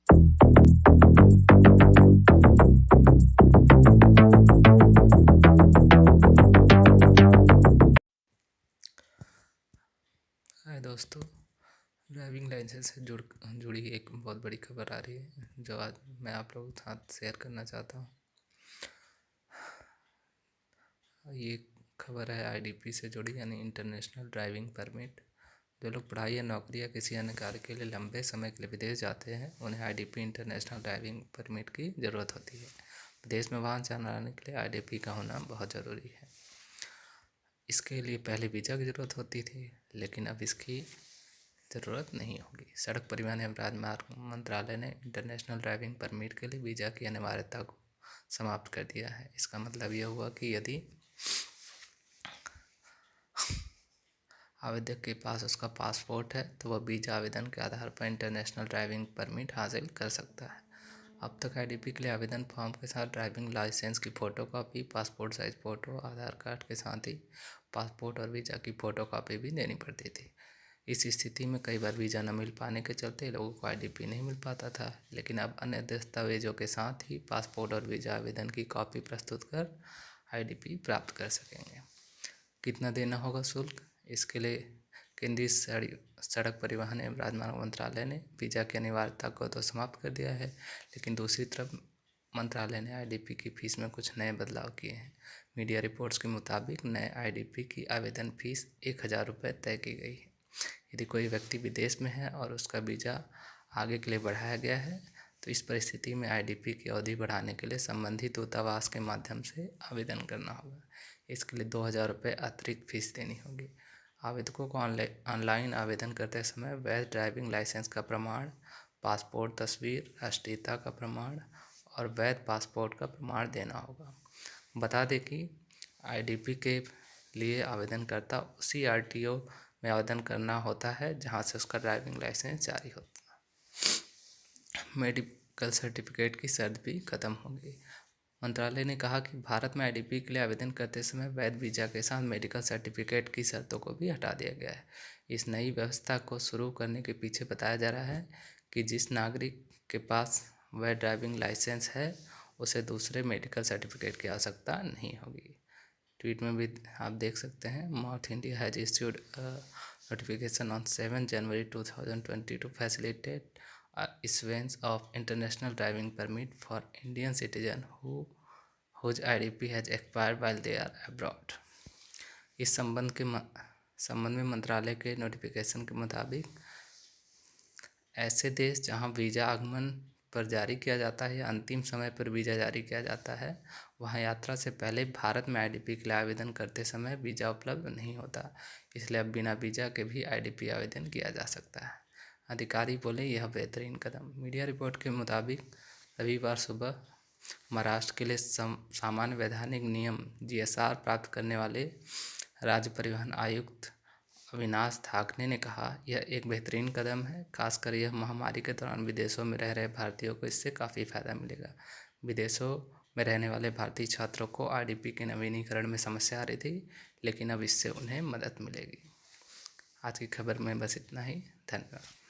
हाय दोस्तों, driving licence से जुड़ी एक बहुत बड़ी खबर आ रही है जो आज मैं आप लोगों के साथ शेयर करना चाहता हूँ। ये खबर है आईडीपी से जुड़ी, यानी इंटरनेशनल ड्राइविंग परमिट। जो लोग पढ़ाई या नौकरी या किसी अन्य कार्य के लिए लंबे समय के लिए विदेश जाते हैं उन्हें आईडीपी इंटरनेशनल ड्राइविंग परमिट की ज़रूरत होती है। विदेश में वाहन चलाने के लिए आईडीपी का होना बहुत ज़रूरी है। इसके लिए पहले वीज़ा की ज़रूरत होती थी, लेकिन अब इसकी ज़रूरत नहीं होगी। सड़क परिवहन एवं राजमार्ग मंत्रालय ने इंटरनेशनल ड्राइविंग परमिट के लिए वीज़ा की अनिवार्यता को समाप्त कर दिया है। इसका मतलब यह हुआ कि यदि आवेदक के पास उसका पासपोर्ट है तो वह वीज़ा आवेदन के आधार पर इंटरनेशनल ड्राइविंग परमिट हासिल कर सकता है। अब तक आईडीपी के लिए आवेदन फॉर्म के साथ ड्राइविंग लाइसेंस की फ़ोटोकॉपी, पासपोर्ट साइज़ फ़ोटो, आधार कार्ड के साथ ही पासपोर्ट और वीज़ा की फ़ोटोकॉपी भी देनी पड़ती थी। इस स्थिति में कई बार वीज़ा न मिल पाने के चलते लोगों को आईडीपी नहीं मिल पाता था, लेकिन अब अन्य दस्तावेजों के साथ ही पासपोर्ट और वीज़ा आवेदन की कॉपी प्रस्तुत कर आईडीपी प्राप्त कर सकेंगे। कितना देना होगा शुल्क? इसके लिए केंद्रीय सड़क परिवहन एवं राजमार्ग मंत्रालय ने वीज़ा की अनिवार्यता को तो समाप्त कर दिया है, लेकिन दूसरी तरफ मंत्रालय ने आईडीपी की फ़ीस में कुछ नए बदलाव किए हैं। मीडिया रिपोर्ट्स के मुताबिक नए आईडीपी की आवेदन फ़ीस 1,000 रुपये तय की गई है। यदि कोई व्यक्ति विदेश में है और उसका वीज़ा आगे के लिए बढ़ाया गया है तो इस परिस्थिति में आईडीपी की अवधि बढ़ाने के लिए संबंधित दूतावास के माध्यम से आवेदन करना होगा। इसके लिए 2,000 रुपये अतिरिक्त फीस देनी होगी। आवेदकों को ऑनलाइन आवेदन करते समय वैध ड्राइविंग लाइसेंस का प्रमाण, पासपोर्ट तस्वीर, राष्ट्रीयता का प्रमाण और वैध पासपोर्ट का प्रमाण देना होगा। बता दें कि आईडीपी के लिए आवेदनकर्ता उसी आरटीओ में आवेदन करना होता है जहां से उसका ड्राइविंग लाइसेंस जारी होता है। मेडिकल सर्टिफिकेट की शर्त भी खत्म हो गई। मंत्रालय ने कहा कि भारत में आईडीपी के लिए आवेदन करते समय वैध वीज़ा के साथ मेडिकल सर्टिफिकेट की शर्तों को भी हटा दिया गया है। इस नई व्यवस्था को शुरू करने के पीछे बताया जा रहा है कि जिस नागरिक के पास वैध ड्राइविंग लाइसेंस है उसे दूसरे मेडिकल सर्टिफिकेट की आवश्यकता नहीं होगी। ट्वीट में भी आप देख सकते हैं, North India has issued notification on 7 January 2020 to facilitate issuance of international driving permit for Indian citizen whose IDP has expired while they are abroad। इस संबंध में मंत्रालय के नोटिफिकेशन के मुताबिक ऐसे देश जहां वीज़ा आगमन पर जारी किया जाता है या अंतिम समय पर वीज़ा जारी किया जाता है, वहां यात्रा से पहले भारत में आईडीपी के लिए आवेदन करते समय वीज़ा उपलब्ध नहीं होता। इसलिए अब बिना वीज़ा के भी आईडीपी आवेदन किया जा सकता है। अधिकारी बोले यह बेहतरीन कदम। मीडिया रिपोर्ट के मुताबिक रविवार सुबह महाराष्ट्र के लिए सामान्य वैधानिक नियम जीएसआर प्राप्त करने वाले राज्य परिवहन आयुक्त अविनाश ठाकरे ने कहा, यह एक बेहतरीन कदम है। खासकर यह महामारी के दौरान विदेशों में रह रहे भारतीयों को इससे काफ़ी फ़ायदा मिलेगा। विदेशों में रहने वाले भारतीय छात्रों को आईडीपी के नवीनीकरण में समस्या आ रही थी, लेकिन अब इससे उन्हें मदद मिलेगी। आज की खबर में बस इतना ही। धन्यवाद।